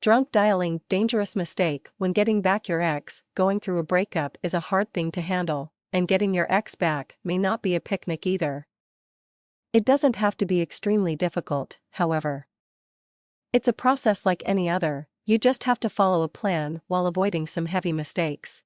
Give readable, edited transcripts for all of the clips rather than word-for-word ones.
Drunk dialing, dangerous mistake. When getting back your ex, going through a breakup is a hard thing to handle, and getting your ex back may not be a picnic either. It doesn't have to be extremely difficult, however. It's a process like any other, you just have to follow a plan while avoiding some heavy mistakes.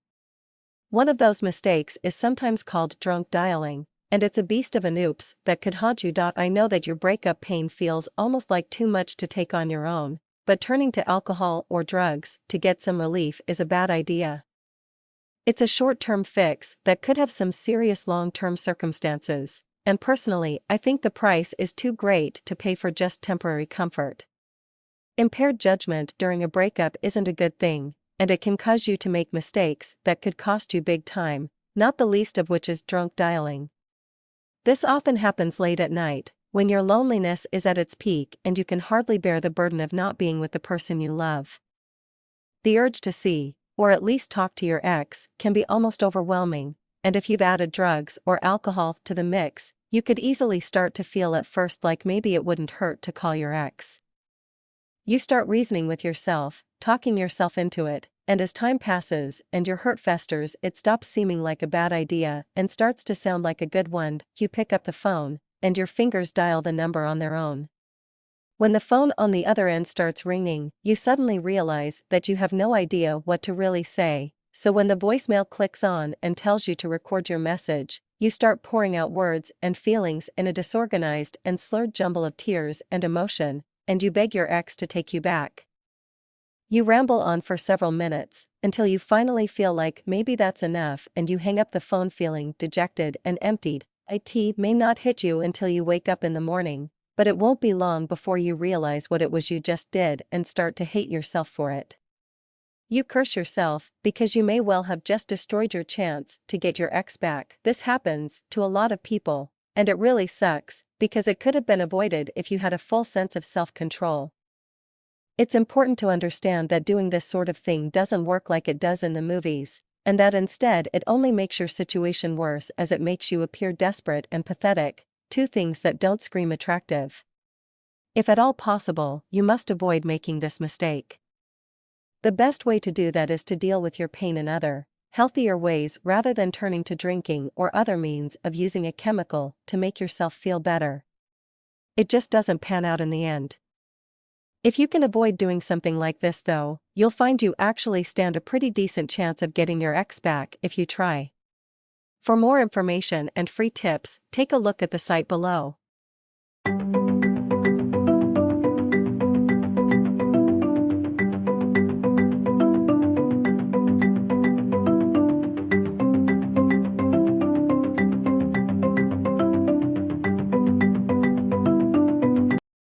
One of those mistakes is sometimes called drunk dialing, and it's a beast of an oops that could haunt you. I know that your breakup pain feels almost like too much to take on your own, but turning to alcohol or drugs to get some relief is a bad idea. It's a short-term fix that could have some serious long-term circumstances, and personally, I think the price is too great to pay for just temporary comfort. Impaired judgment during a breakup isn't a good thing, and it can cause you to make mistakes that could cost you big time, not the least of which is drunk dialing. This often happens late at night, when your loneliness is at its peak and you can hardly bear the burden of not being with the person you love. The urge to see, or at least talk to your ex, can be almost overwhelming, and if you've added drugs or alcohol to the mix, you could easily start to feel at first like maybe it wouldn't hurt to call your ex. You start reasoning with yourself, talking yourself into it, and as time passes and your hurt festers, it stops seeming like a bad idea and starts to sound like a good one. You pick up the phone, and your fingers dial the number on their own. When the phone on the other end starts ringing, you suddenly realize that you have no idea what to really say, so when the voicemail clicks on and tells you to record your message, you start pouring out words and feelings in a disorganized and slurred jumble of tears and emotion, and you beg your ex to take you back. You ramble on for several minutes, until you finally feel like maybe that's enough and you hang up the phone feeling dejected and emptied. It may not hit you until you wake up in the morning, but it won't be long before you realize what it was you just did and start to hate yourself for it. You curse yourself because you may well have just destroyed your chance to get your ex back. This happens to a lot of people, and it really sucks because it could have been avoided if you had a full sense of self-control. It's important to understand that doing this sort of thing doesn't work like it does in the movies, and that instead it only makes your situation worse as it makes you appear desperate and pathetic, two things that don't scream attractive. If at all possible, you must avoid making this mistake. The best way to do that is to deal with your pain in other, healthier ways rather than turning to drinking or other means of using a chemical to make yourself feel better. It just doesn't pan out in the end. If you can avoid doing something like this though, you'll find you actually stand a pretty decent chance of getting your ex back if you try. For more information and free tips, take a look at the site below.